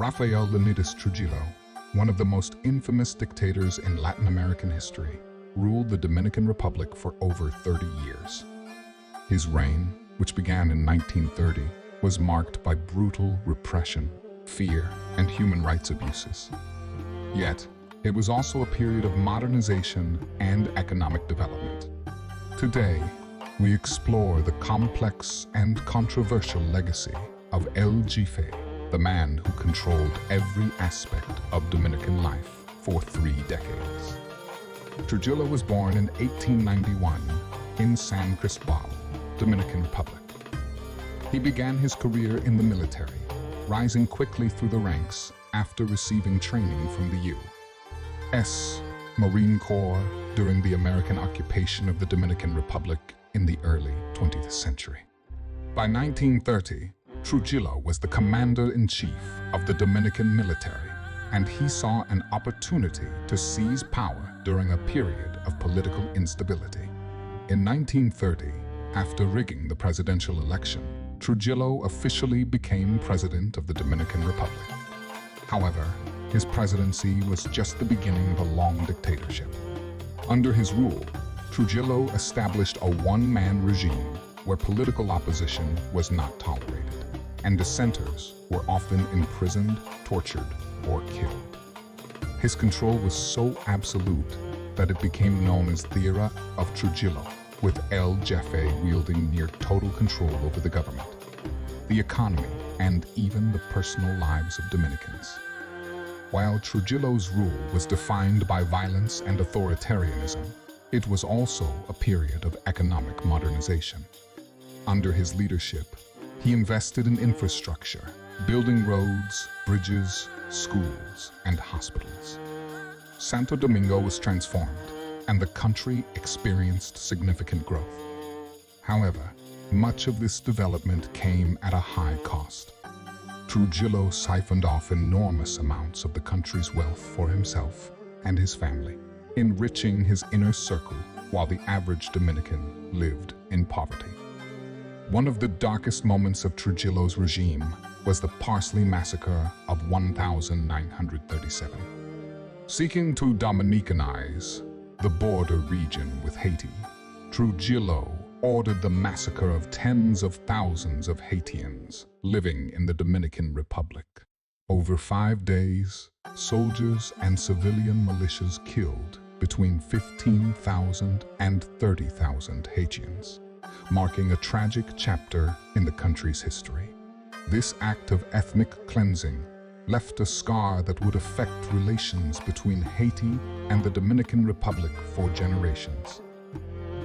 Rafael Leónidas Trujillo, one of the most infamous dictators in Latin American history, ruled the Dominican Republic for over 30 years. His reign, which began in 1930, was marked by brutal repression, fear, and human rights abuses. Yet, it was also a period of modernization and economic development. Today, we explore the complex and controversial legacy of El Jefe, the man who controlled every aspect of Dominican life for 3 decades. Trujillo was born in 1891 in San Cristobal, Dominican Republic. He began his career in the military, rising quickly through the ranks after receiving training from the U.S. Marine Corps during the American occupation of the Dominican Republic in the early 20th century. By 1930, Trujillo was the commander-in-chief of the Dominican military, and he saw an opportunity to seize power during a period of political instability. In 1930, after rigging the presidential election, Trujillo officially became president of the Dominican Republic. However, his presidency was just the beginning of a long dictatorship. Under his rule, Trujillo established a one-man regime where political opposition was not tolerated, and dissenters were often imprisoned, tortured, or killed. His control was so absolute that it became known as the era of Trujillo, with El Jefe wielding near total control over the government, the economy, and even the personal lives of Dominicans. While Trujillo's rule was defined by violence and authoritarianism, it was also a period of economic modernization. Under his leadership, he invested in infrastructure, building roads, bridges, schools, and hospitals. Santo Domingo was transformed, and the country experienced significant growth. However, much of this development came at a high cost. Trujillo siphoned off enormous amounts of the country's wealth for himself and his family, enriching his inner circle while the average Dominican lived in poverty. One of the darkest moments of Trujillo's regime was the Parsley Massacre of 1937. Seeking to Dominicanize the border region with Haiti, Trujillo ordered the massacre of tens of thousands of Haitians living in the Dominican Republic. Over 5 days, soldiers and civilian militias killed between 15,000 and 30,000 Haitians, marking a tragic chapter in the country's history. This act of ethnic cleansing left a scar that would affect relations between Haiti and the Dominican Republic for generations.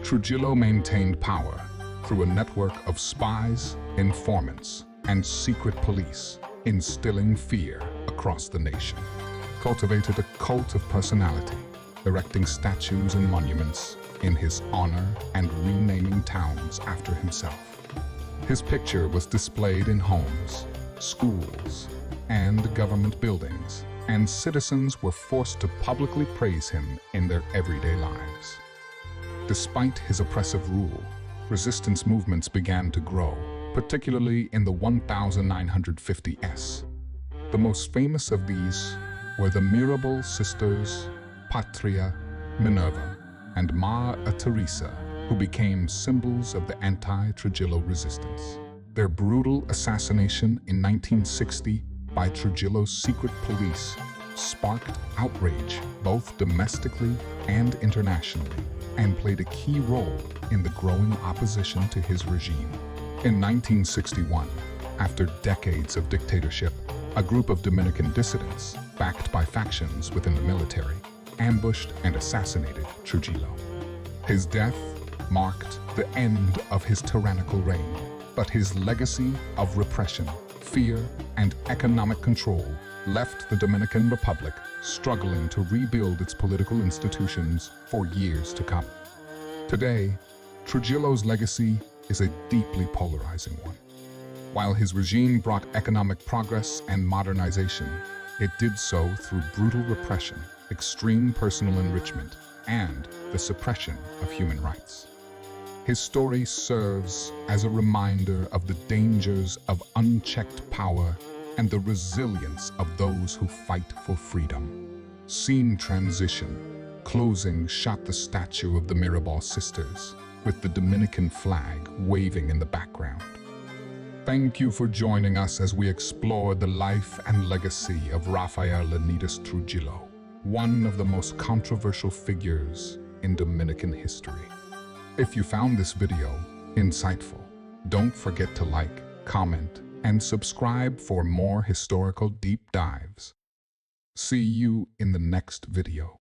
Trujillo maintained power through a network of spies, informants, and secret police, instilling fear across the nation. Cultivated a cult of personality, erecting statues and monuments in his honor and renaming towns after himself. His picture was displayed in homes, schools, and government buildings, and citizens were forced to publicly praise him in their everyday lives. Despite his oppressive rule, resistance movements began to grow, particularly in the 1950s. The most famous of these were the Mirabal sisters, Patria, Minerva, and Ma Teresa, who became symbols of the anti-Trujillo resistance. Their brutal assassination in 1960 by Trujillo's secret police sparked outrage both domestically and internationally, and played a key role in the growing opposition to his regime. In 1961, after decades of dictatorship, a group of Dominican dissidents, backed by factions within the military, ambushed and assassinated Trujillo. His death marked the end of his tyrannical reign, but his legacy of repression, fear, and economic control left the Dominican Republic struggling to rebuild its political institutions for years to come. Today, Trujillo's legacy is a deeply polarizing one. While his regime brought economic progress and modernization, it did so through brutal repression, extreme personal enrichment, and the suppression of human rights. His story serves as a reminder of the dangers of unchecked power and the resilience of those who fight for freedom. Scene transition. Closing shot the statue of the Mirabal sisters, with the Dominican flag waving in the background. Thank you for joining us as we explore the life and legacy of Rafael Leónidas Trujillo, one of the most controversial figures in Dominican history. If you found this video insightful, don't forget to like, comment, and subscribe for more historical deep dives. See you in the next video.